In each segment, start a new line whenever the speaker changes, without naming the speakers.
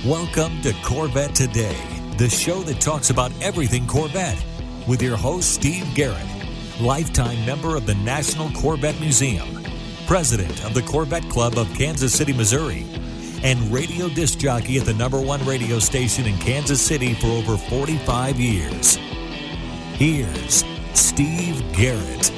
Welcome to Corvette Today, the show that talks about everything Corvette, with your host, Steve Garrett, lifetime member of the National Corvette Museum, president of the Corvette Club of Kansas City, Missouri, and radio disc jockey at the #1 radio station in Kansas City for over 45 years. Here's Steve Garrett.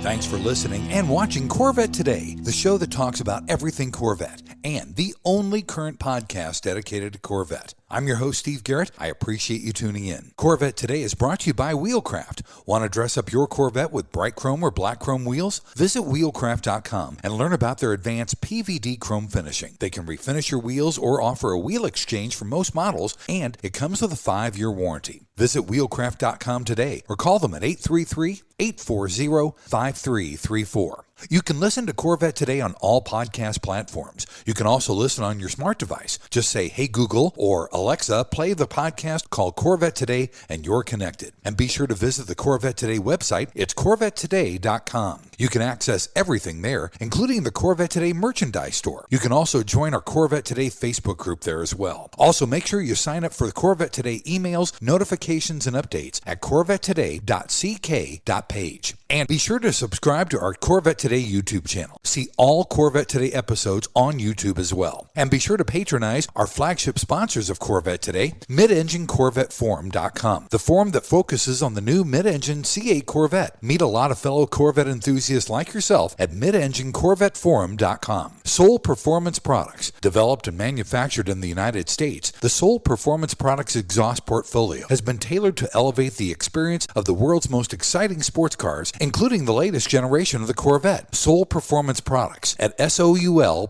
Thanks for listening and watching Corvette Today, the show that talks about everything Corvette, and the only current podcast dedicated to Corvette. I'm your host, Steve Garrett. I appreciate you tuning in. Corvette Today is brought to you by Wheelcraft. Want to dress up your Corvette with bright chrome or black chrome wheels? Visit wheelcraft.com and learn about their advanced PVD chrome finishing. They can refinish your wheels or offer a wheel exchange for most models, and it comes with a 5-year warranty. Visit wheelcraft.com today or call them at 833-840-5334. You can listen to Corvette Today on all podcast platforms. You can also listen on your smart device. Just say, "Hey Google," or "Alexa, play the podcast called Corvette Today," and you're connected. And be sure to visit the Corvette Today website. It's CorvetteToday.com. You can access everything there, including the Corvette Today merchandise store. You can also join our Corvette Today Facebook group there as well. Also, make sure you sign up for the Corvette Today emails, notifications, and updates at CorvetteToday.ck.page. And be sure to subscribe to our Corvette Today YouTube channel. See all Corvette Today episodes on YouTube as well. And be sure to patronize our flagship sponsors of Corvette Today, MidEngineCorvetteForum.com, the forum that focuses on the new mid-engine C8 Corvette. Meet a lot of fellow Corvette enthusiasts like yourself at MidEngineCorvetteForum.com. Soul Performance Products, developed and manufactured in the United States, the Soul Performance Products exhaust portfolio has been tailored to elevate the experience of the world's most exciting sports cars, including the latest generation of the Corvette. Soul Performance Products at SOULPP.com,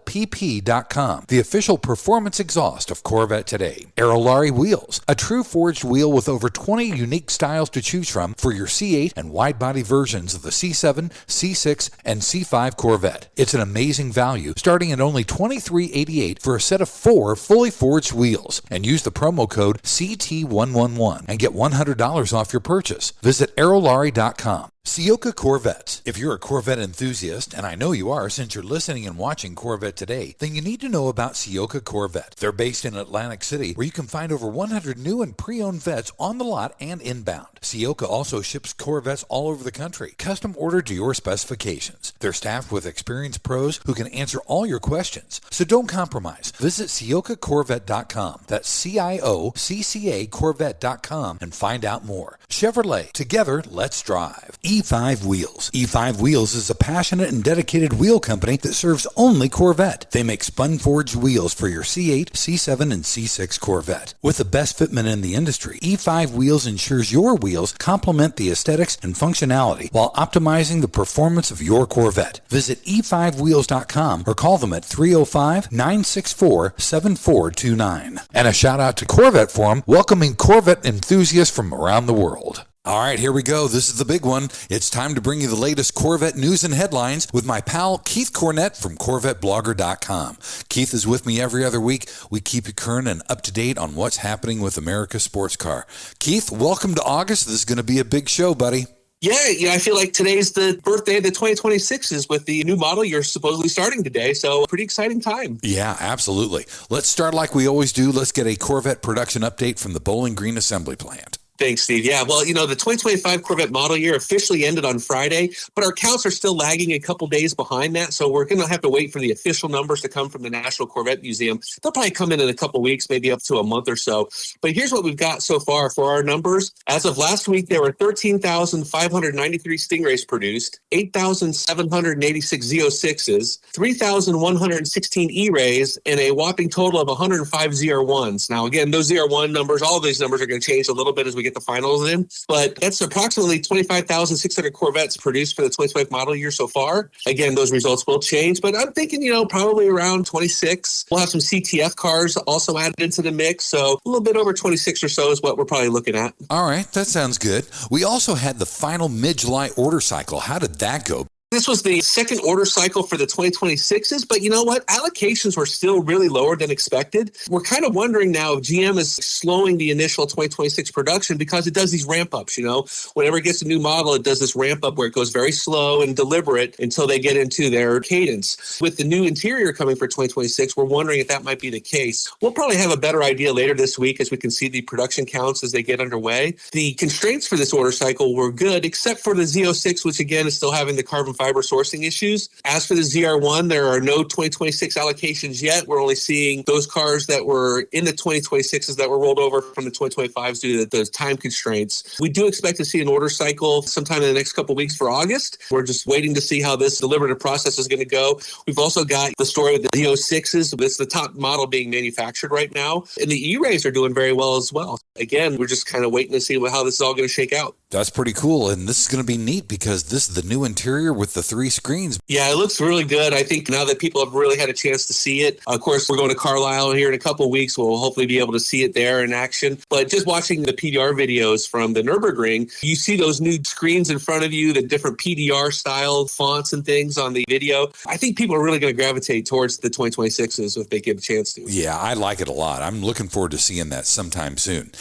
the official performance exhaust of Corvette Today. Aerolarri Wheels, a true forged wheel with over 20 unique styles to choose from for your C8 and wide-body versions of the C7, C6, and C5 Corvette. It's an amazing value, starting at only $23.88 for a set of 4 fully forged wheels. And use the promo code CT111 and get $100 off your purchase. Visit Aerolarri.com. Ciocca Corvettes. If you're a Corvette enthusiast, and I know you are since you're listening and watching Corvette Today, then you need to know about Ciocca Corvette. They're based in Atlantic City, where you can find over 100 new and pre-owned vets on the lot and inbound. Ciocca also ships Corvettes all over the country, custom ordered to your specifications. They're staffed with experienced pros who can answer all your questions. So don't compromise. Visit CioccaCorvette.com. That's CIOCCA Corvette.com and find out more. Chevrolet. Together, let's drive. E5 Wheels. E5 Wheels is a passionate and dedicated wheel company that serves only Corvette. They make spun-forged wheels for your C8, C7, and C6 Corvette. With the best fitment in the industry, E5 Wheels ensures your wheels complement the aesthetics and functionality while optimizing the performance of your Corvette. Visit e5wheels.com or call them at 305-964-7429. And a shout out to Corvette Forum, welcoming Corvette enthusiasts from around the world. All right, here we go. This is the big one. It's time to bring you the latest Corvette news and headlines with my pal Keith Cornett from CorvetteBlogger.com. Keith is with me every other week. We keep you current and up to date on what's happening with America's sports car. Keith, welcome to August. This is going to be a big show, buddy.
Yeah, I feel like today's the birthday of the 2026s with the new model you're supposedly starting today. So pretty exciting time.
Yeah, absolutely. Let's start like we always do. Let's get a Corvette production update from the Bowling Green assembly plant.
Thanks, Steve. Yeah, well, the 2025 Corvette model year officially ended on Friday, but our counts are still lagging a couple days behind that. So we're going to have to wait for the official numbers to come from the National Corvette Museum. They'll probably come in a couple weeks, maybe up to a month or so. But here's what we've got so far for our numbers. As of last week, there were 13,593 Stingrays produced, 8,786 Z06s, 3,116 E-Rays, and a whopping total of 105 ZR1s. Now, again, those ZR1 numbers, all of these numbers are going to change a little bit as we get the finals in, but that's approximately 25,600 Corvettes produced for the 2025 model year so far. Again, those results will change, but I'm thinking, probably around 26. We'll have some CTF cars also added into the mix, so a little bit over 26 or so is what we're probably looking at.
All right, that sounds good. We also had the final mid-July order cycle. How did that go?
This was the second order cycle for the 2026s, but you know what? Allocations were still really lower than expected. We're kind of wondering now if GM is slowing the initial 2026 production because it does these ramp ups, Whenever it gets a new model, it does this ramp up where it goes very slow and deliberate until they get into their cadence. With the new interior coming for 2026, we're wondering if that might be the case. We'll probably have a better idea later this week as we can see the production counts as they get underway. The constraints for this order cycle were good, except for the Z06, which again is still having the carbon fiber sourcing issues. As for the ZR1, there are no 2026 allocations yet. We're only seeing those cars that were in the 2026s that were rolled over from the 2025s due to the time constraints. We do expect to see an order cycle sometime in the next couple of weeks for August. We're just waiting to see how this deliberative process is going to go. We've also got the story with the Z06s. It's the top model being manufactured right now. And the E-Rays are doing very well as well. Again, we're just kind of waiting to see how this is all going to shake out.
That's pretty cool. And this is going to be neat because this is the new interior with the 3 screens.
Yeah, it looks really good. I think now that people have really had a chance to see it, of course, we're going to Carlisle here in a couple of weeks. We'll hopefully be able to see it there in action. But just watching the PDR videos from the Nürburgring, you see those new screens in front of you, the different PDR style fonts and things on the video. I think people are really going to gravitate towards the 2026s if they get a chance to.
Yeah, I like it a lot. I'm looking forward to seeing that sometime soon.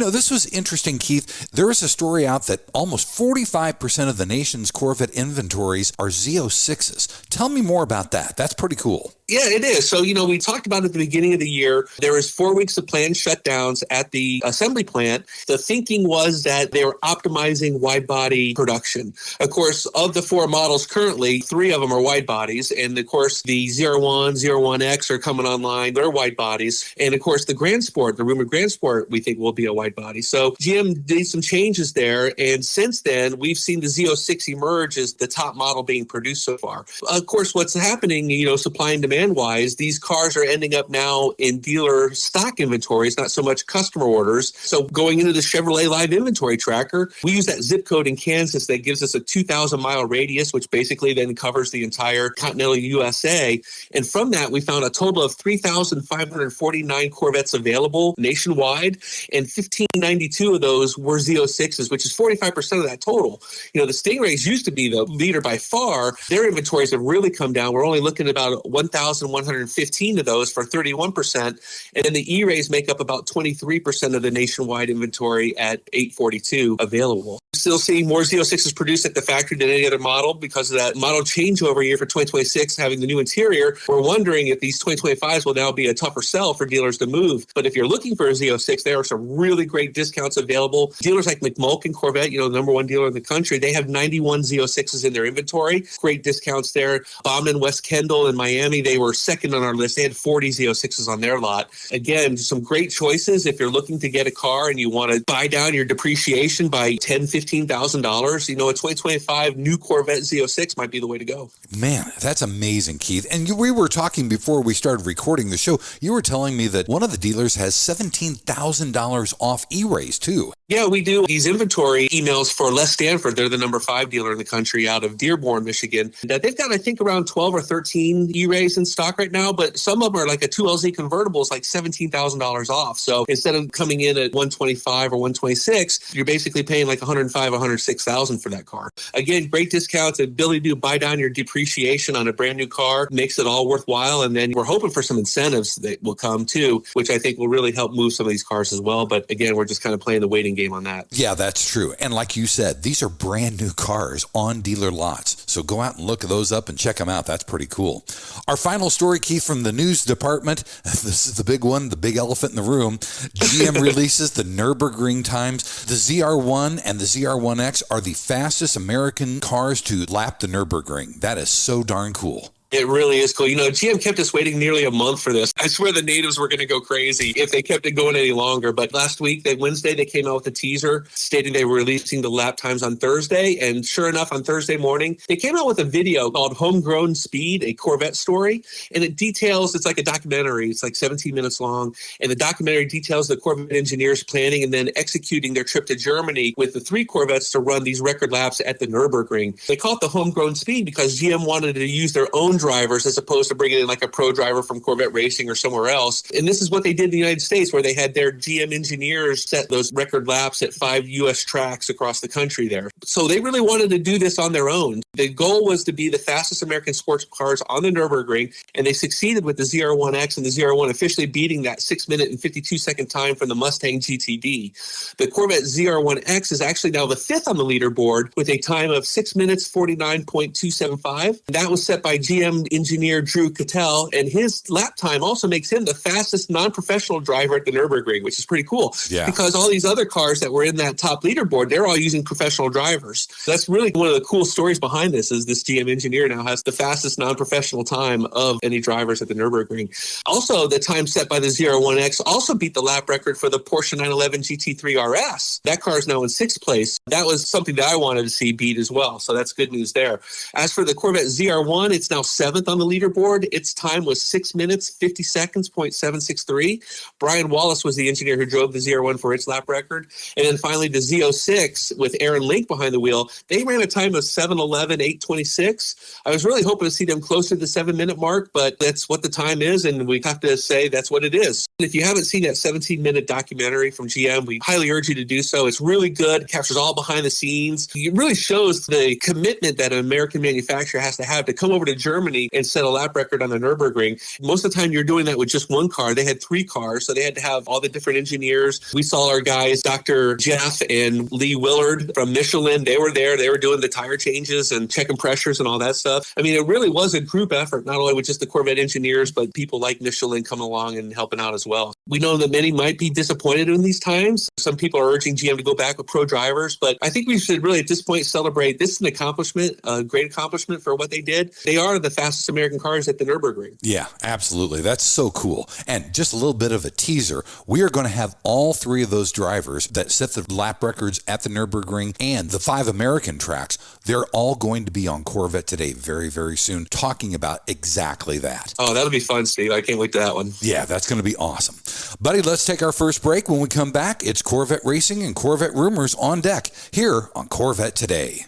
This was interesting, Keith. There is a story out that almost 45% of the nation's Corvette inventories are Z06s. Tell me more about that. That's pretty cool.
Yeah, it is. So, we talked about at the beginning of the year, there was 4 weeks of planned shutdowns at the assembly plant. The thinking was that they were optimizing wide body production. Of course, of the 4 models currently, 3 of them are wide bodies. And of course, the ZR1, ZR1X are coming online. They're wide bodies. And of course, the Grand Sport, the rumored Grand Sport, we think will be a wide body. So GM did some changes there. And since then, we've seen the Z06 emerge as the top model being produced so far. Of course, what's happening, supply and demand wise, these cars are ending up now in dealer stock inventories, not so much customer orders. So going into the Chevrolet Live Inventory Tracker, we use that zip code in Kansas that gives us a 2,000-mile radius, which basically then covers the entire continental USA. And from that, we found a total of 3,549 Corvettes available nationwide, and 1,592 of those were Z06s, which is 45% of that total. The Stingrays used to be the leader by far. Their inventories have really come down. We're only looking at about 1,115 of those for 31%. And then the E-Rays make up about 23% of the nationwide inventory at 842 available. Still seeing more Z06s produced at the factory than any other model because of that model changeover year for 2026 having the new interior. We're wondering if these 2025s will now be a tougher sell for dealers to move. But if you're looking for a Z06, there are some really great discounts available. Dealers like McMulkin Corvette, the number 1 dealer in the country, they have 91 Z06s in their inventory. Great discounts there. Bauman, West Kendall in Miami, they were second on our list. They had 40 Z06s on their lot. Again, some great choices if you're looking to get a car and you want to buy down your depreciation by $10,000, $15,000. A 2025 new Corvette Z06 might be the way to go.
Man, that's amazing, Keith. And we were talking before we started recording the show. You were telling me that one of the dealers has $17,000 off E-Rays too.
Yeah, we do these inventory emails for Les Stanford. They're the number 5 dealer in the country out of Dearborn, Michigan. They've got, I think, around 12 or 13 E-Rays in stock right now, but some of them are like a 2LZ convertible is like $17,000 off. So instead of coming in at 125 or 126, you're basically paying like 105, 106,000 for that car. Again, great discounts, ability to buy down your depreciation on a brand new car makes it all worthwhile. And then we're hoping for some incentives that will come too, which I think will really help move some of these cars as well. But again, we're just kind of playing the waiting game on that.
Yeah, that's true. And like you said, these are brand new cars on dealer lots. So go out and look those up and check them out. That's pretty cool. Our final story, Keith, from the news department. This is the big one, the big elephant in the room. GM releases the Nürburgring times. The ZR1 and the ZR1X are the fastest American cars to lap the Nürburgring. That is so darn cool.
It really is cool. GM kept us waiting nearly a month for this. I swear the natives were going to go crazy if they kept it going any longer. But last week, Wednesday, they came out with a teaser stating they were releasing the lap times on Thursday. And sure enough, on Thursday morning, they came out with a video called Homegrown Speed, a Corvette story. And it details, it's like a documentary. It's like 17 minutes long. And the documentary details the Corvette engineers planning and then executing their trip to Germany with the 3 Corvettes to run these record laps at the Nürburgring. They call it the Homegrown Speed because GM wanted to use their own non-drivers as opposed to bringing in like a pro driver from Corvette Racing or somewhere else. And this is what they did in the United States, where they had their GM engineers set those record laps at 5 U.S. tracks across the country there. So they really wanted to do this on their own. The goal was to be the fastest American sports cars on the Nürburgring, and they succeeded with the ZR1X and the ZR1 officially beating that 6-minute and 52-second time from the Mustang GTD. The Corvette ZR1X is actually now the 5th on the leaderboard with a time of 6 minutes, 49.275. That was set by GM engineer Drew Cattell, and his lap time also makes him the fastest non-professional driver at the Nürburgring, which is pretty cool.
Yeah.
Because all these other cars that were in that top leaderboard, they're all using professional drivers. So that's really one of the cool stories behind this, is this GM engineer now has the fastest non-professional time of any drivers at the Nürburgring. Also, the time set by the ZR1X also beat the lap record for the Porsche 911 GT3 RS. That car is now in 6th place. That was something that I wanted to see beat as well. So that's good news there. As for the Corvette ZR1, it's now 7th on the leaderboard. Its time was 6 minutes, 50 seconds, 0.763. Brian Wallace was the engineer who drove the ZR1 for its lap record. And then finally, the Z06 with Aaron Link behind the wheel, they ran a time of 7:11.826. I was really hoping to see them closer to the 7-minute mark, but that's what the time is, and we have to say that's what it is. If you haven't seen that 17-minute documentary from GM, we highly urge you to do so. It's really good. It captures all behind the scenes. It really shows the commitment that an American manufacturer has to come over to Germany and set a lap record on the Nürburgring. Most of the time, you're doing that with just one car. They had 3 cars, so they had to have all the different engineers. We saw our guys, Dr. Jeff and Lee Willard from Michelin. They were there. They were doing the tire changes and checking pressures and all that stuff. I mean, it really was a group effort, not only with just the Corvette engineers, but people like Michelin coming along and helping out as well. We know that many might be disappointed in these times. Some people are urging GM to go back with pro drivers, but I think we should really at this point celebrate. This is an accomplishment, a great accomplishment for what they did. They are the fastest American cars at the Nürburgring.
Yeah, absolutely. That's so cool. And just a little bit of a teaser, we are going to have all 3 of those drivers that set the lap records at the Nürburgring and the 5 American tracks. They're all going to be on Corvette Today very, very soon, talking about exactly that.
Oh, that'll be fun, Steve. I can't wait to that one.
Yeah, that's going to be awesome. Buddy, let's take our first break. When we come back, it's Corvette racing and Corvette rumors on deck here on Corvette Today.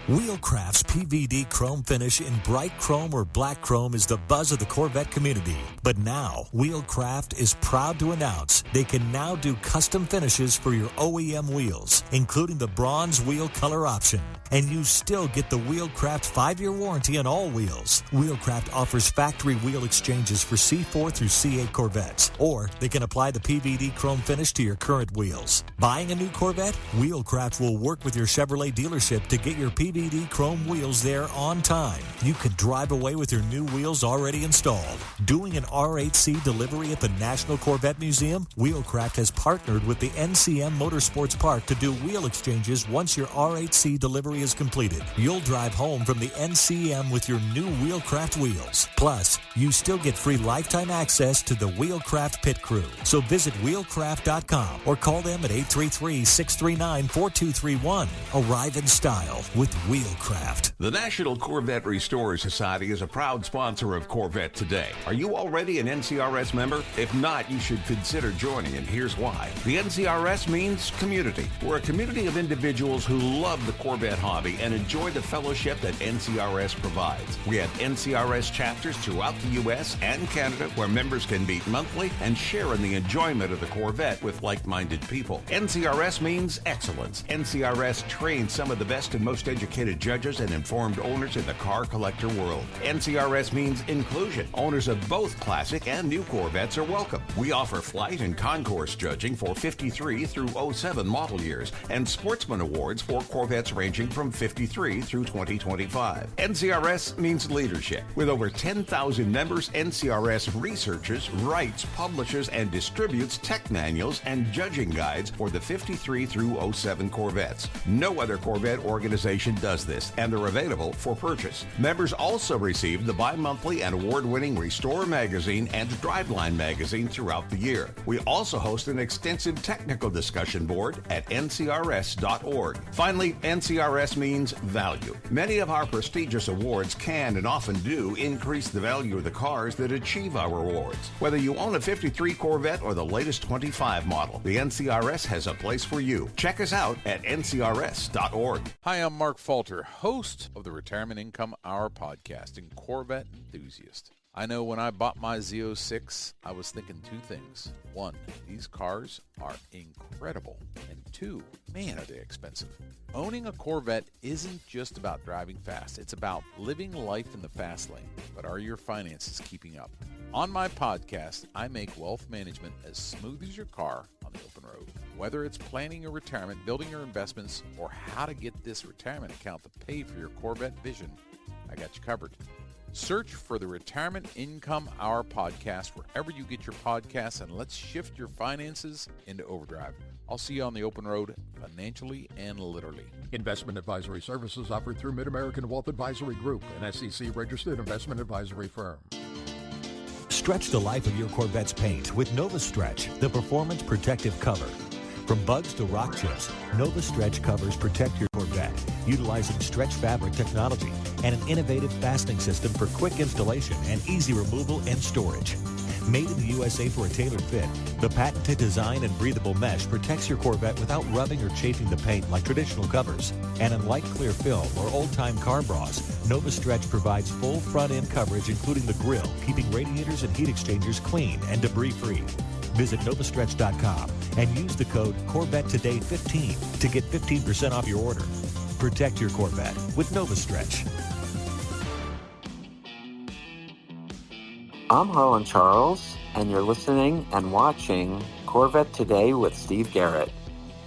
Wheelcraft's PVD chrome finish in bright chrome or black chrome is the buzz of the Corvette community. But now, Wheelcraft is proud to announce they can now do custom finishes for your OEM wheels, including the bronze wheel color option. And you still get the Wheelcraft 5-year warranty on all wheels. Wheelcraft offers factory wheel exchanges for C4 through C8 Corvettes, or they can apply the PVD chrome finish to your current wheels. Buying a new Corvette? Wheelcraft will work with your Chevrolet dealership to get your PVD chrome wheels there on time. You can drive away with your new wheels already installed. Doing an R8C delivery at the National Corvette Museum? Wheelcraft has partnered with the NCM Motorsports Park to do wheel exchanges once your R8C delivery is completed. You'll drive home from the NCM with your new Wheelcraft wheels. Plus, you still get free lifetime access to the Wheelcraft pit crew. So visit wheelcraft.com or call them at 833-639-4231. Arrive in style with Wheelcraft.
The National Corvette Restorer Society is a proud sponsor of Corvette Today. Are you already an NCRS member? If not, you should consider joining, and here's why. The NCRS means community. We're a community of individuals who love the Corvette hobby and enjoy the fellowship that NCRS provides. We have NCRS chapters throughout the U.S. and Canada where members can meet monthly and share in the enjoyment of the Corvette with like-minded people. NCRS means excellence. NCRS trains some of the best and most educated judges and informed owners in the car collector world. NCRS means inclusion. Owners of both classic and new Corvettes are welcome. We offer flight and concourse judging for 53 through 07 model years and sportsman awards for Corvettes ranging from 53 through 2025. NCRS means leadership. With over 10,000 members, NCRS researches, writes, publishes, and distributes tech manuals and judging guides for the 53 through 07 Corvettes. No other Corvette organization does this, and they're available for purchase. Members also receive the bi-monthly and award-winning Restore magazine and Driveline magazine throughout the year. We also host an extensive technical discussion board at ncrs.org. Finally, NCRS NCRS means value. Many of our prestigious awards can and often do increase the value of the cars that achieve our awards. Whether you own a 53 Corvette or the latest 25 model, the NCRS has a place for you. Check us out at ncrs.org.
Hi, I'm Mark Falter, host of the Retirement Income Hour podcast and Corvette enthusiast. I know when I bought my Z06, I was thinking two things. One, these cars are incredible. And two, man, are they expensive. Owning a Corvette isn't just about driving fast. It's about living life in the fast lane. But are your finances keeping up? On my podcast, I make wealth management as smooth as your car on the open road. Whether it's planning your retirement, building your investments, or how to get this retirement account to pay for your Corvette vision, I got you covered. Search for the Retirement Income Hour podcast wherever you get your podcasts, and let's shift your finances into overdrive. I'll see you on the open road, financially and literally.
Investment advisory services offered through Mid-American Wealth Advisory Group, an SEC-registered investment advisory firm.
Stretch the life of your Corvette's paint with Nova Stretch, the performance protective cover. From bugs to rock chips, Nova Stretch covers protect your Corvette, utilizing stretch fabric technology and an innovative fastening system for quick installation and easy removal and storage. Made in the USA for a tailored fit, the patented design and breathable mesh protects your Corvette without rubbing or chafing the paint like traditional covers. And unlike clear film or old-time car bras, Nova Stretch provides full front-end coverage including the grille, keeping radiators and heat exchangers clean and debris-free. Visit novastretch.com and use the code CorvetteToday15 to get 15% off your order. Protect your Corvette with Nova Stretch.
I'm Harlan Charles, and you're listening and watching Corvette Today with Steve Garrett.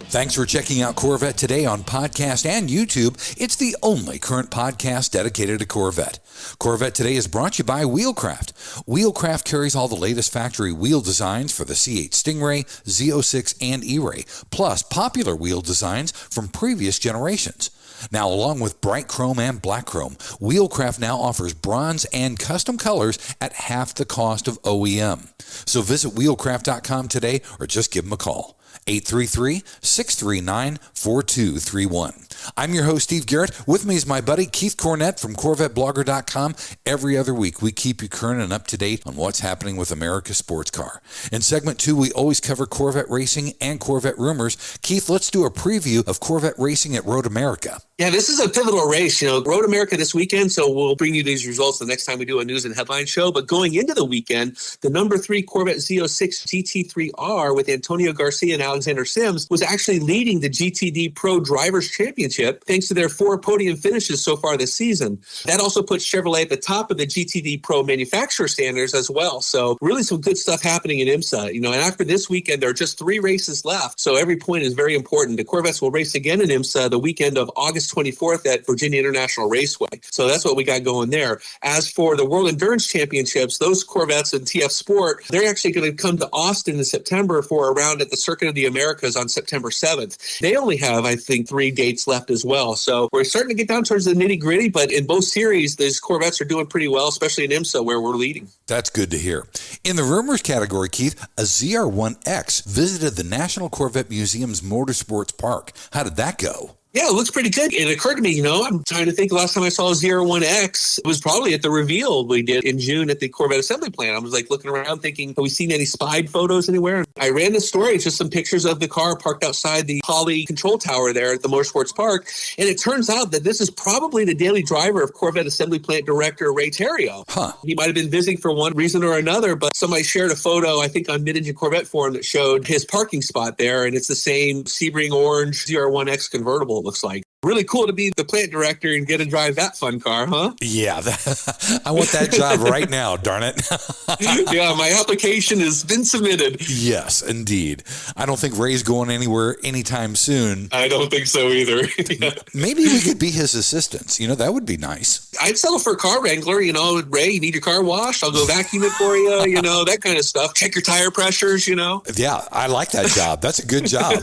Thanks for checking out Corvette Today on podcast and YouTube. It's the only current podcast dedicated to Corvette. Corvette Today is brought to you by Wheelcraft. Wheelcraft carries all the latest factory wheel designs for the C8 Stingray, Z06, and E-Ray, plus popular wheel designs from previous generations. Now, along with bright chrome and black chrome, Wheelcraft now offers bronze and custom colors at half the cost of OEM. So visit wheelcraft.com today or just give them a call. 833-639-4231. I'm your host, Steve Garrett. With me is my buddy, Keith Cornett from CorvetteBlogger.com. Every other week, we keep you current and up to date on what's happening with America's sports car. In segment 2, we always cover Corvette racing and Corvette rumors. Keith, let's do a preview of Corvette racing at Road America.
Yeah, this is a pivotal race. Road America this weekend, so we'll bring you these results the next time we do a news and headline show. But going into the weekend, the number 3 Corvette Z06 GT3R with Antonio Garcia and Alexander Sims was actually leading the GTD Pro Drivers' Championship thanks to their 4 podium finishes so far this season. That also puts Chevrolet at the top of the GTD Pro manufacturer standards as well. So really some good stuff happening in IMSA. And after this weekend, there are just 3 races left. So every point is very important. The Corvettes will race again in IMSA the weekend of August 24th at Virginia International Raceway. So that's what we got going there. As for the World Endurance Championships, those Corvettes and TF Sport, they're actually going to come to Austin in September for a round at the Circuit of the Americas on September 7th. They only have, I think, 3 dates left as well. So we're starting to get down towards the nitty gritty, but in both series, these Corvettes are doing pretty well, especially in IMSA where we're leading.
That's good to hear. In the rumors category, Keith, a ZR1X visited the National Corvette Museum's Motorsports Park. How did that go?
Yeah, it looks pretty good. It occurred to me, I'm trying to think, last time I saw a ZR1X, it was probably at the reveal we did in June at the Corvette assembly plant. I was looking around thinking, have we seen any spied photos anywhere? I ran the story, just some pictures of the car parked outside the Poly control tower there at the Motorsports Park. And it turns out that this is probably the daily driver of Corvette assembly plant director Ray Terrio. He might have been visiting for one reason or another, but somebody shared a photo, I think on Mid-Engine Corvette Forum, that showed his parking spot there. And it's the same Sebring orange ZR1X convertible, it looks like. Really cool to be the plant director and get to drive that fun car, huh?
Yeah, I want that job right now, darn it.
Yeah, my application has been submitted.
Yes, indeed. I don't think Ray's going anywhere anytime soon.
I don't think so either. Yeah.
Maybe we could be his assistants. That would be nice.
I'd settle for a car wrangler. Ray, you need your car washed? I'll go vacuum it for you, that kind of stuff. Check your tire pressures,
Yeah, I like that job. That's a good job.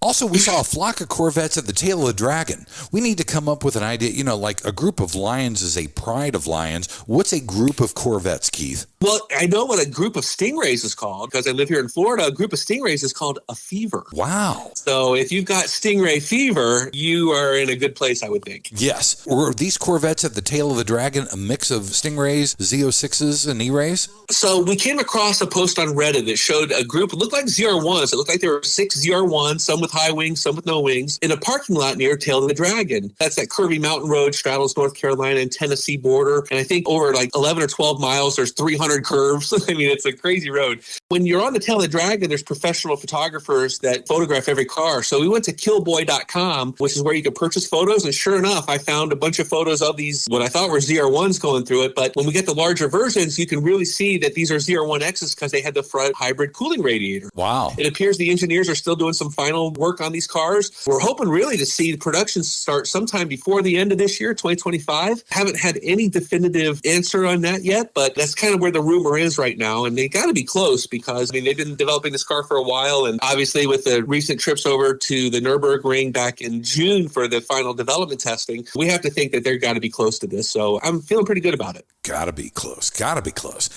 Also, we saw a flock of Corvettes at said the tail of the dragon. We need to come up with an idea, like a group of lions is a pride of lions. What's a group of Corvettes, Keith?
Well, I know what a group of stingrays is called because I live here in Florida. A group of stingrays is called a fever.
Wow.
So if you've got stingray fever, you are in a good place, I would think.
Yes. Were these Corvettes at the tail of the dragon a mix of stingrays, Z06s, and E-rays?
So we came across a post on Reddit that showed a group. It looked like ZR1s. It looked like there were 6 ZR1s, some with high wings, some with no wings, in a parking lot near Tail of the Dragon. That's that curvy mountain road straddles North Carolina and Tennessee border. And I think over like 11 or 12 miles, there's 300 curves. I mean, it's a crazy road. When you're on the Tail of the Dragon, there's professional photographers that photograph every car. So we went to killboy.com, which is where you can purchase photos. And sure enough, I found a bunch of photos of these, what I thought were ZR1s going through it. But when we get the larger versions, you can really see that these are ZR1Xs because they had the front hybrid cooling radiator.
Wow.
It appears the engineers are still doing some final work on these cars. We're hoping really to see the production start sometime before the end of this year, 2025. Haven't had any definitive answer on that yet, but that's kind of where the rumor is right now. And they got to be close because, they've been developing this car for a while. And obviously with the recent trips over to the Nürburgring back in June for the final development testing, we have to think that they're got to be close to this. So I'm feeling pretty good about it.
Gotta be close.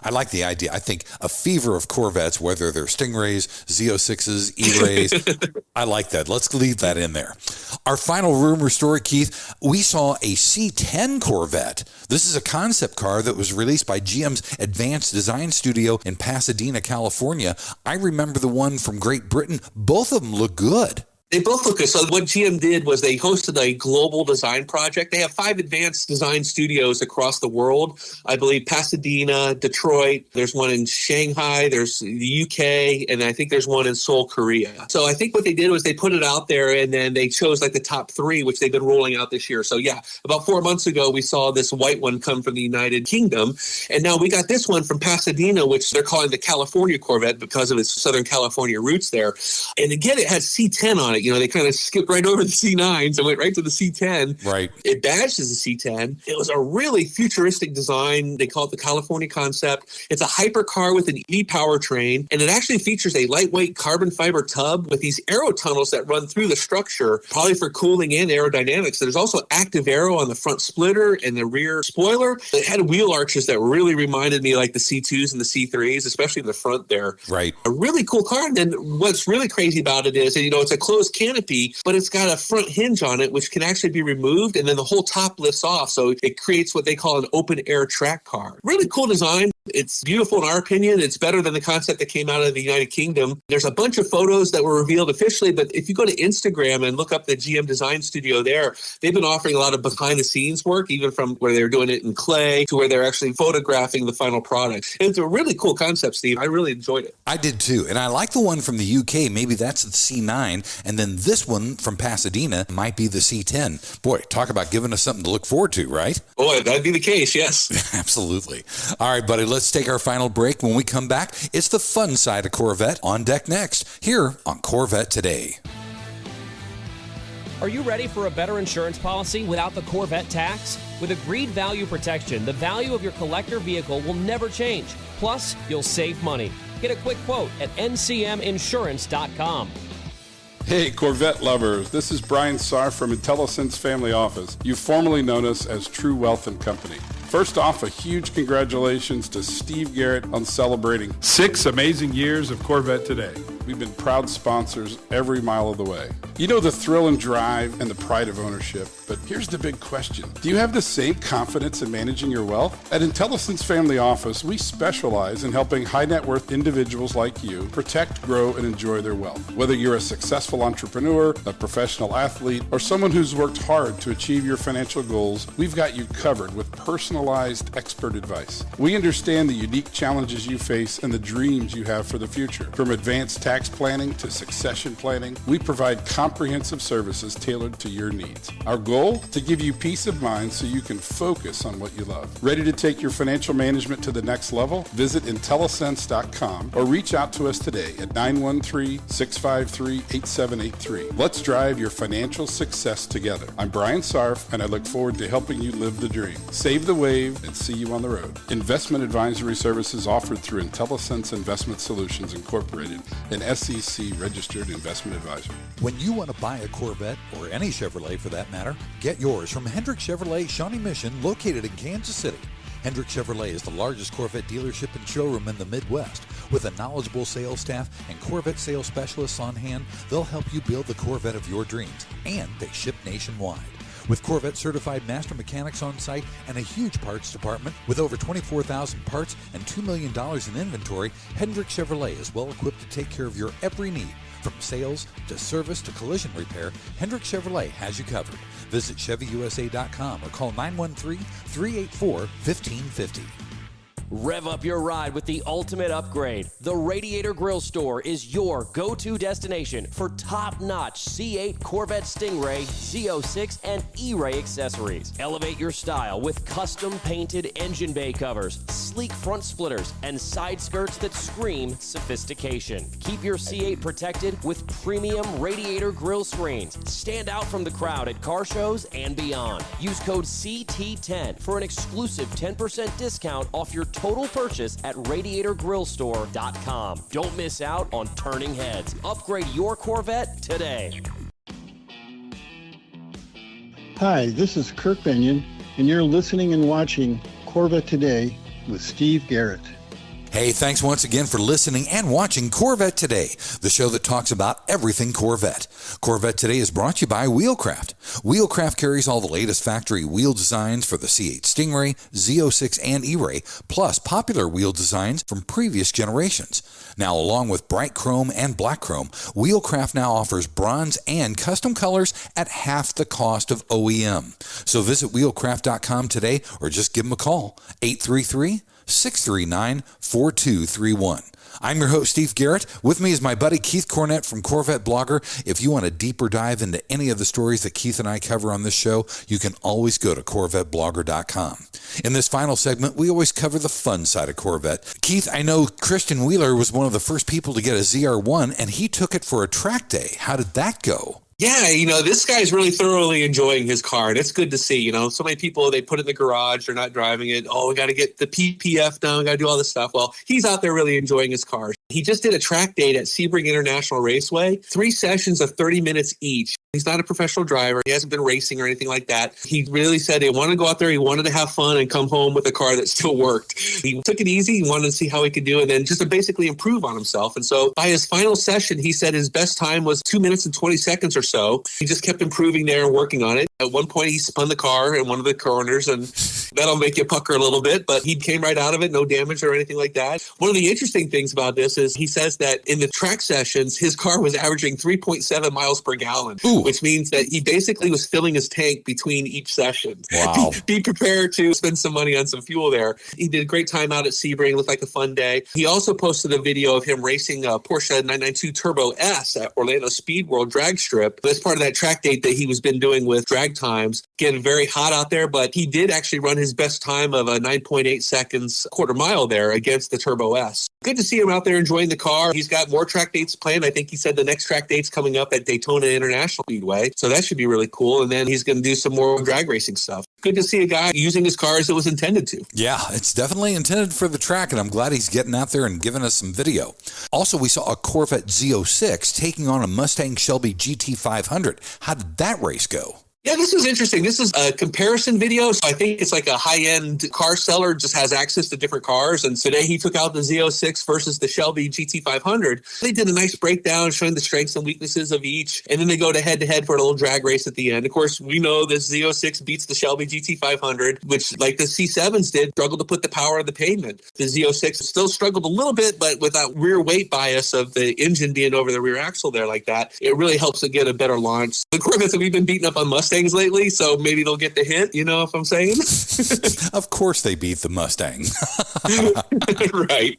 I like the idea. I think a fever of Corvettes, whether they're Stingrays, Z06s, E-rays, I like that. Let's leave that in there. Our final rumor story, Keith, we saw a C10 Corvette. This is a concept car that was released by GM's Advanced Design Studio in Pasadena, California. I remember the one from Great Britain. Both of them look good.
They both look good. So what GM did was they hosted a global design project. They have 5 advanced design studios across the world. I believe Pasadena, Detroit. There's one in Shanghai. There's the UK. And I think there's one in Seoul, Korea. So I think what they did was they put it out there and then they chose like the top 3, which they've been rolling out this year. So yeah, about 4 months ago, we saw this white one come from the United Kingdom. And now we got this one from Pasadena, which they're calling the California Corvette because of its Southern California roots there. And again, it has C10 on it. They kind of skipped right over the C9s and went right to the C10.
Right.
It badged as a C10. It was a really futuristic design. They call it the California concept. It's a hypercar with an e-powertrain, and it actually features a lightweight carbon fiber tub with these aero tunnels that run through the structure, probably for cooling and aerodynamics. There's also active aero on the front splitter and the rear spoiler. It had wheel arches that really reminded me like the C2s and the C3s, especially in the front there.
Right.
A really cool car. And then what's really crazy about it is, it's a closed canopy, but it's got a front hinge on it, which can actually be removed, and then the whole top lifts off. So it creates what they call an open air track car. Really cool design. It's beautiful in our opinion. It's better than the concept that came out of the United Kingdom. There's a bunch of photos that were revealed officially, but if you go to Instagram and look up the GM design studio there, they've been offering a lot of behind the scenes work, even from where they're doing it in clay to where they're actually photographing the final product. And it's a really cool concept, Steve. I really enjoyed it.
I did too. And I like the one from the UK. Maybe that's the C9. And then this one from Pasadena might be the C10. Boy, talk about giving us something to look forward to, right?
Boy, that'd be the case, yes.
Absolutely. All right, buddy, let's take our final break. When we come back, it's the fun side of Corvette on deck next, here on Corvette Today.
Are you ready for a better insurance policy without the Corvette tax? With agreed value protection, the value of your collector vehicle will never change. Plus, you'll save money. Get a quick quote at ncminsurance.com.
Hey, Corvette lovers, this is Brian Sarr from IntelliSense Family Office. You've formerly known us as True Wealth and Company. First off, a huge congratulations to Steve Garrett on celebrating 6 amazing years of Corvette Today. We've been proud sponsors every mile of the way. You know the thrill and drive and the pride of ownership, but here's the big question. Do you have the same confidence in managing your wealth? At IntelliSense Family Office, we specialize in helping high net worth individuals like you protect, grow, and enjoy their wealth. Whether you're a successful entrepreneur, a professional athlete, or someone who's worked hard to achieve your financial goals, we've got you covered with personalized expert advice. We understand the unique challenges you face and the dreams you have for the future. From advanced tax planning to succession planning, we provide comprehensive services tailored to your needs. Our goal? To give you peace of mind so you can focus on what you love. Ready to take your financial management to the next level? Visit IntelliSense.com or reach out to us today at 913-653-8783. Let's drive your financial success together. I'm Brian Sarf, and I look forward to helping you live the dream. Save the way wave, and see you on the road. Investment advisory services offered through IntelliSense Investment Solutions Incorporated, an SEC-registered investment advisor.
When you want to buy a Corvette, or any Chevrolet for that matter, get yours from Hendrick Chevrolet Shawnee Mission, located in Kansas City. Hendrick Chevrolet is the largest Corvette dealership and showroom in the Midwest. With a knowledgeable sales staff and Corvette sales specialists on hand, they'll help you build the Corvette of your dreams, and they ship nationwide. With Corvette certified master mechanics on site and a huge parts department with over 24,000 parts and $2 million in inventory, Hendrick Chevrolet is well equipped to take care of your every need. From sales to service to collision repair, Hendrick Chevrolet has you covered. Visit ChevyUSA.com or call 913-384-1550.
Rev up your ride with the ultimate upgrade. The Radiator Grill Store is your go-to destination for top-notch C8 Corvette Stingray, Z06, and E-Ray accessories. Elevate your style with custom-painted engine bay covers, sleek front splitters, and side skirts that scream sophistication. Keep your C8 protected with premium Radiator Grill screens. Stand out from the crowd at car shows and beyond. Use code CT10 for an exclusive 10% discount off your total purchase at RadiatorGrillStore.com. Don't miss out on turning heads. Upgrade your Corvette today.
Hi, this is Kirk Benyon, and you're listening and watching Corvette Today with Steve Garrett.
Hey, thanks once again for listening and watching Corvette Today, the show that talks about everything Corvette. Corvette Today is brought to you by Wheelcraft. Wheelcraft carries all the latest factory wheel designs for the C8 Stingray, Z06, and E-Ray, plus popular wheel designs from previous generations. Now, along with bright chrome and black chrome, Wheelcraft now offers bronze and custom colors at half the cost of OEM. So visit wheelcraft.com today or just give them a call, 833-639-4231. I'm your host, Steve Garrett. With me is my buddy Keith Cornett from CorvetteBlogger. If you want a deeper dive into any of the stories that Keith and I cover on this show, you can always go to CorvetteBlogger.com. In this final segment, we always cover the fun side of Corvette. Keith, I know Christian Wheeler was one of the first people to get a ZR1, and he took it for a track day. How did that go?
Yeah, this guy's really thoroughly enjoying his car, and it's good to see. So many people, they put it in the garage, they're not driving it. Oh, we got to get the PPF done, we got to do all this stuff. Well, he's out there really enjoying his car. He just did a track date at Sebring International Raceway, 3 sessions of 30 minutes each. He's not a professional driver. He hasn't been racing or anything like that. He really said he wanted to go out there. He wanted to have fun and come home with a car that still worked. He took it easy. He wanted to see how he could do and then just to basically improve on himself. And so by his final session, he said his best time was 2 minutes and 20 seconds or so. He just kept improving there and working on it. At one point, he spun the car in one of the corners, and that'll make you pucker a little bit, but he came right out of it, no damage or anything like that. One of the interesting things about this is he says that in the track sessions, his car was averaging 3.7 miles per gallon, which means that he basically was filling his tank between each session.
Wow.
Be prepared to spend some money on some fuel there. He did a great time out at Sebring. It looked like a fun day. He also posted a video of him racing a Porsche 992 Turbo S at Orlando Speed World drag strip. That's part of that track date that he was been doing with drag times. Getting very hot out there, but he did actually run his best time of a 9.8 seconds quarter mile there against the Turbo S. Good to see him out there enjoying the car. He's got more track dates planned. I think he said the next track date's coming up at Daytona International Speedway. So that should be really cool. And then he's going to do some more drag racing stuff. Good to see a guy using his car as it was intended to.
Yeah, it's definitely intended for the track, and I'm glad he's getting out there and giving us some video. Also, we saw a Corvette Z06 taking on a Mustang Shelby GT500. How did that race go?
Yeah, this is interesting. This is a comparison video. So I think it's like a high-end car seller just has access to different cars. And today he took out the Z06 versus the Shelby GT500. They did a nice breakdown showing the strengths and weaknesses of each. And then they go to head-to-head for a little drag race at the end. Of course, we know this Z06 beats the Shelby GT500, which, like the C7s did, struggled to put the power on the pavement. The Z06 still struggled a little bit, but with that rear weight bias of the engine being over the rear axle there like that, it really helps it get a better launch. The Corvettes that we've been beating up on Mustangs lately, so maybe they'll get the hint, you know what I'm saying?
Of course they beat the Mustang.
Right.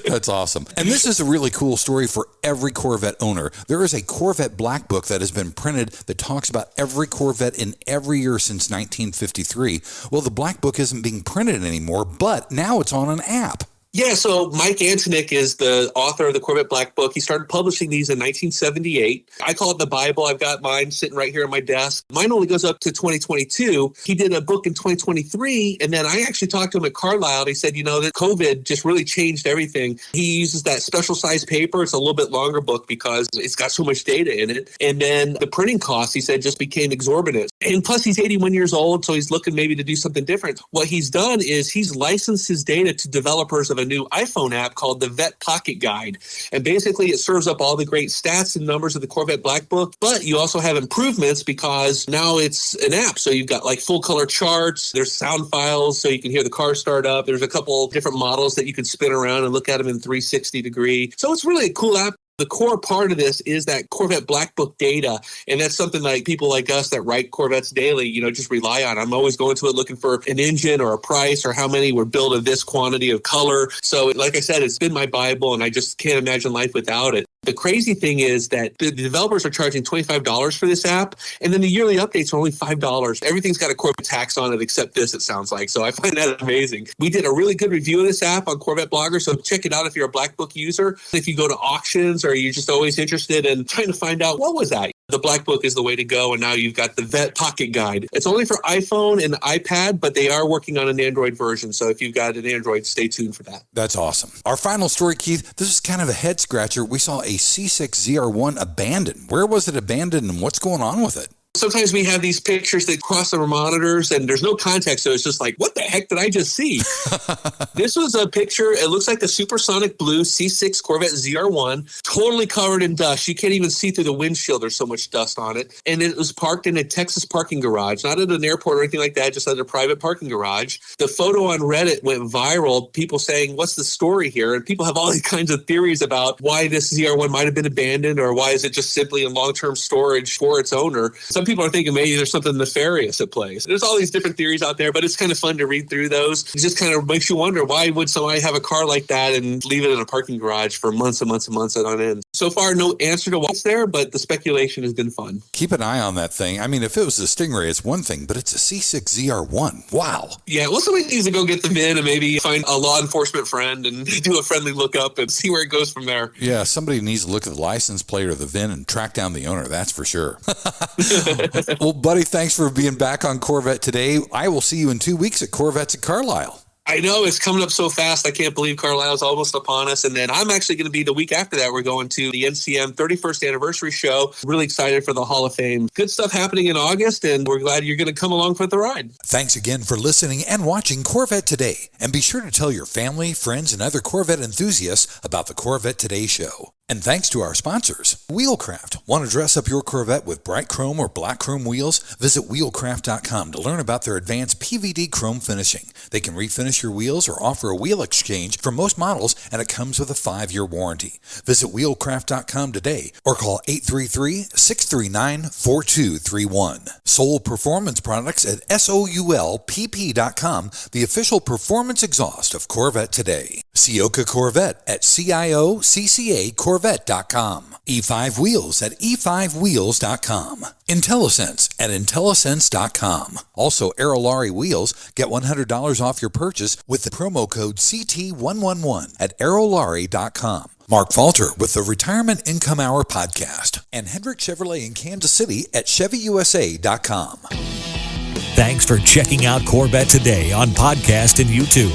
That's awesome. And this is a really cool story for every Corvette owner. There is a Corvette Black Book that has been printed that talks about every Corvette in every year since 1953. Well, the Black Book isn't being printed anymore, but now it's on an app.
Yeah, so Mike Antoniuk is the author of the Corvette Black Book. He started publishing these in 1978. I call it the Bible. I've got mine sitting right here on my desk. Mine only goes up to 2022. He did a book in 2023, and then I actually talked to him at Carlisle, and he said, that COVID just really changed everything. He uses that special size paper. It's a little bit longer book because it's got so much data in it. And then the printing costs, he said, just became exorbitant. And plus, he's 81 years old, so he's looking maybe to do something different. What he's done is he's licensed his data to developers of a new iPhone app called the Vet Pocket Guide. And basically it serves up all the great stats and numbers of the Corvette Black Book, but you also have improvements because now it's an app. So you've got like full color charts, there's sound files so you can hear the car start up. There's a couple different models that you can spin around and look at them in 360 degree. So it's really a cool app. The core part of this is that Corvette Black Book data, and that's something like people like us that write Corvettes daily, just rely on. I'm always going to it looking for an engine or a price or how many were built of this quantity of color. So like I said, it's been my Bible, and I just can't imagine life without it. The crazy thing is that the developers are charging $25 for this app, and then the yearly updates are only $5. Everything's got a Corvette tax on it except this, it sounds like. So I find that amazing. We did a really good review of this app on CorvetteBlogger, so check it out if you're a Black Book user. If you go to auctions or you're just always interested in trying to find out what was that, the Black Book is the way to go, and now you've got the Vet Pocket Guide. It's only for iPhone and iPad, but they are working on an Android version, so if you've got an Android, stay tuned for that.
That's awesome. Our final story, Keith, this is kind of a head scratcher. We saw a C6 ZR1 abandoned. Where was it abandoned, and what's going on with it?
Sometimes we have these pictures that cross our monitors and there's no context. So it's just like, what the heck did I just see? This was a picture. It looks like the supersonic blue C6 Corvette ZR1, totally covered in dust. You can't even see through the windshield. There's so much dust on it. And it was parked in a Texas parking garage, not at an airport or anything like that, just at a private parking garage. The photo on Reddit went viral, people saying, what's the story here? And people have all these kinds of theories about why this ZR1 might have been abandoned, or why is it just simply in long-term storage for its owner. Some people are thinking maybe there's something nefarious at play. There's all these different theories out there, but it's kind of fun to read through those. It just kind of makes you wonder, why would somebody have a car like that and leave it in a parking garage for months and months and months on end? So far, no answer to what's there, but the speculation has been fun.
Keep an eye on that thing. I mean, if it was a Stingray, it's one thing, but it's a C6 ZR1. Wow.
Yeah, well, somebody needs to go get the VIN and maybe find a law enforcement friend and do a friendly lookup and see where it goes from there.
Yeah, somebody needs to look at the license plate or the VIN and track down the owner, that's for sure. Well, buddy, thanks for being back on Corvette Today. I will see you in 2 weeks at Corvettes at Carlisle.
I know, it's coming up so fast. I can't believe Carlisle's almost upon us. And then I'm actually going to be the week after that. We're going to the NCM 31st anniversary show. Really excited for the Hall of Fame. Good stuff happening in August, and we're glad you're going to come along for the ride.
Thanks again for listening and watching Corvette Today. And be sure to tell your family, friends, and other Corvette enthusiasts about the Corvette Today show. And thanks to our sponsors, Wheelcraft. Want to dress up your Corvette with bright chrome or black chrome wheels? Visit wheelcraft.com to learn about their advanced PVD chrome finishing. They can refinish your wheels or offer a wheel exchange for most models, and it comes with a 5-year warranty. Visit wheelcraft.com today or call 833-639-4231. Soul Performance Products at soulpp.com, the official performance exhaust of Corvette Today. Sioka Corvette at CIOCCA-Corvette.com. E5 Wheels at E5Wheels.com. IntelliSense at IntelliSense.com. Also, Aerolarri Wheels. Get $100 off your purchase with the promo code CT111 at Aerolarri.com. Mark Falter with the Retirement Income Hour podcast. And Hendrick Chevrolet in Kansas City at ChevyUSA.com.
Thanks for checking out Corvette Today on podcast and YouTube.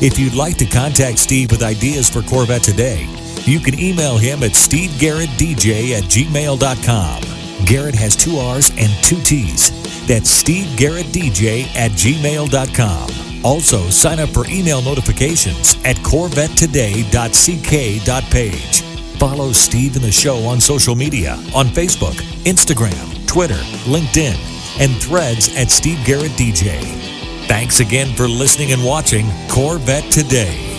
If you'd like to contact Steve with ideas for Corvette Today, you can email him at stevegarrettdj@gmail.com. Garrett has 2 R's and 2 T's. That's stevegarrettdj@gmail.com. Also, sign up for email notifications at corvettetoday.ck.page. Follow Steve and the show on social media on Facebook, Instagram, Twitter, LinkedIn, and Threads at Steve Garrett DJ. Thanks again for listening and watching Corvette Today.